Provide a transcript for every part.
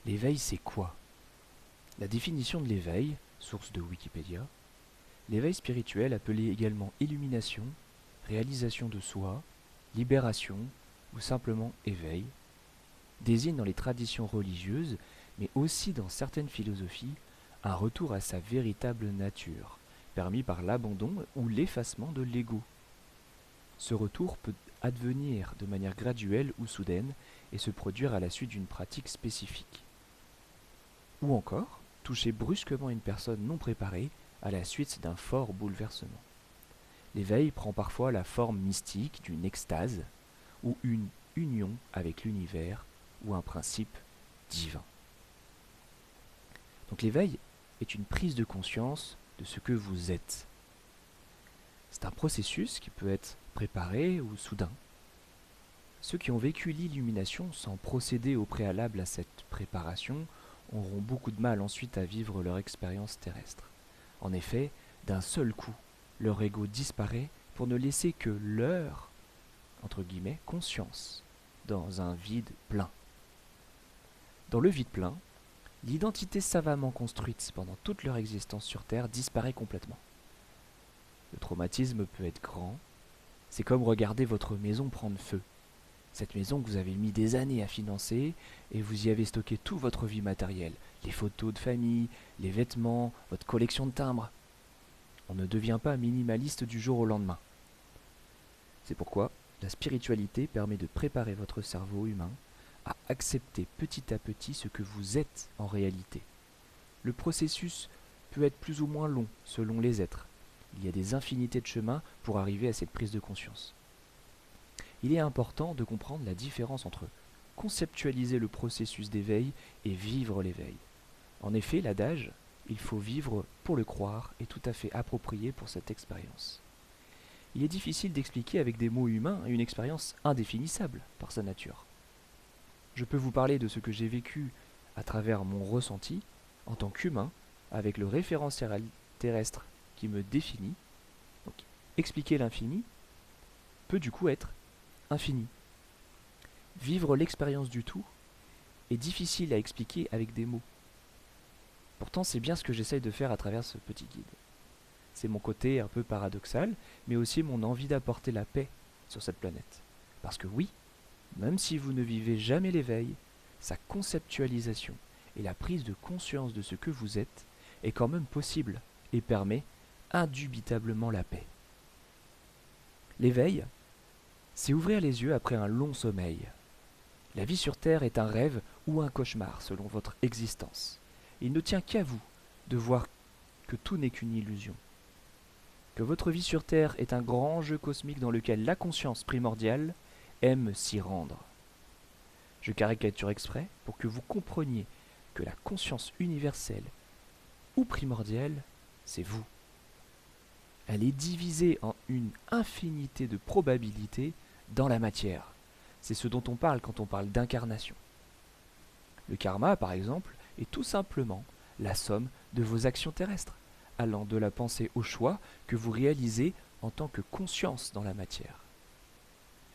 L'éveil, c'est quoi? La définition de l'éveil, source de Wikipédia, l'éveil spirituel, appelé également illumination, réalisation de soi, libération ou simplement éveil, désigne dans les traditions religieuses, mais aussi dans certaines philosophies, un retour à sa véritable nature, permis par l'abandon ou l'effacement de l'ego. Ce retour peut advenir de manière graduelle ou soudaine et se produire à la suite d'une pratique spécifique. Ou encore, toucher brusquement une personne non préparée à la suite d'un fort bouleversement. L'éveil prend parfois la forme mystique d'une extase ou une union avec l'univers ou un principe divin. Donc l'éveil est une prise de conscience de ce que vous êtes. C'est un processus qui peut être préparé ou soudain. Ceux qui ont vécu l'illumination sans procéder au préalable à cette préparation auront beaucoup de mal ensuite à vivre leur expérience terrestre. En effet, d'un seul coup, leur ego disparaît pour ne laisser que leur, entre guillemets, conscience, dans un vide plein. Dans le vide plein, l'identité savamment construite pendant toute leur existence sur Terre disparaît complètement. Le traumatisme peut être grand, c'est comme regarder votre maison prendre feu. Cette maison que vous avez mis des années à financer et vous y avez stocké toute votre vie matérielle, les photos de famille, les vêtements, votre collection de timbres. On ne devient pas minimaliste du jour au lendemain. C'est pourquoi la spiritualité permet de préparer votre cerveau humain à accepter petit à petit ce que vous êtes en réalité. Le processus peut être plus ou moins long selon les êtres. Il y a des infinités de chemins pour arriver à cette prise de conscience. Il est important de comprendre la différence entre conceptualiser le processus d'éveil et vivre l'éveil. En effet, l'adage « il faut vivre pour le croire » est tout à fait approprié pour cette expérience. Il est difficile d'expliquer avec des mots humains une expérience indéfinissable par sa nature. Je peux vous parler de ce que j'ai vécu à travers mon ressenti en tant qu'humain avec le référentiel terrestre qui me définit. Donc, expliquer l'infini peut du coup être infini. Vivre l'expérience du tout est difficile à expliquer avec des mots. Pourtant, c'est bien ce que j'essaye de faire à travers ce petit guide. C'est mon côté un peu paradoxal, mais aussi mon envie d'apporter la paix sur cette planète. Parce que oui, même si vous ne vivez jamais l'éveil, sa conceptualisation et la prise de conscience de ce que vous êtes est quand même possible et permet indubitablement la paix. L'éveil, c'est ouvrir les yeux après un long sommeil. La vie sur Terre est un rêve ou un cauchemar selon votre existence. Il ne tient qu'à vous de voir que tout n'est qu'une illusion. Que votre vie sur Terre est un grand jeu cosmique dans lequel la conscience primordiale aime s'y rendre. Je caricature exprès pour que vous compreniez que la conscience universelle ou primordiale, c'est vous. Elle est divisée en une infinité de probabilités dans la matière. C'est ce dont on parle quand on parle d'incarnation. Le karma, par exemple, est tout simplement la somme de vos actions terrestres, allant de la pensée au choix que vous réalisez en tant que conscience dans la matière.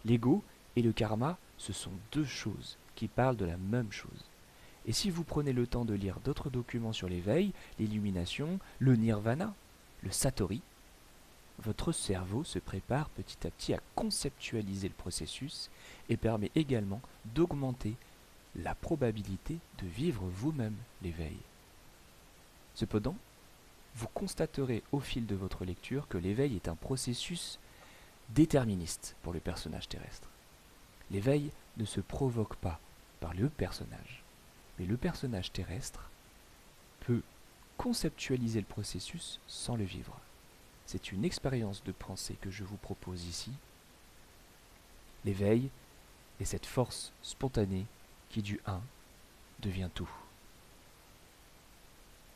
L'ego et le karma, ce sont deux choses qui parlent de la même chose. Et si vous prenez le temps de lire d'autres documents sur l'éveil, l'illumination, le nirvana, le satori, votre cerveau se prépare petit à petit à conceptualiser le processus et permet également d'augmenter la probabilité de vivre vous-même l'éveil. Cependant, vous constaterez au fil de votre lecture que l'éveil est un processus déterministe pour le personnage terrestre. L'éveil ne se provoque pas par le personnage, mais le personnage terrestre peut conceptualiser le processus sans le vivre. C'est une expérience de pensée que je vous propose ici. L'éveil est cette force spontanée qui du un devient tout.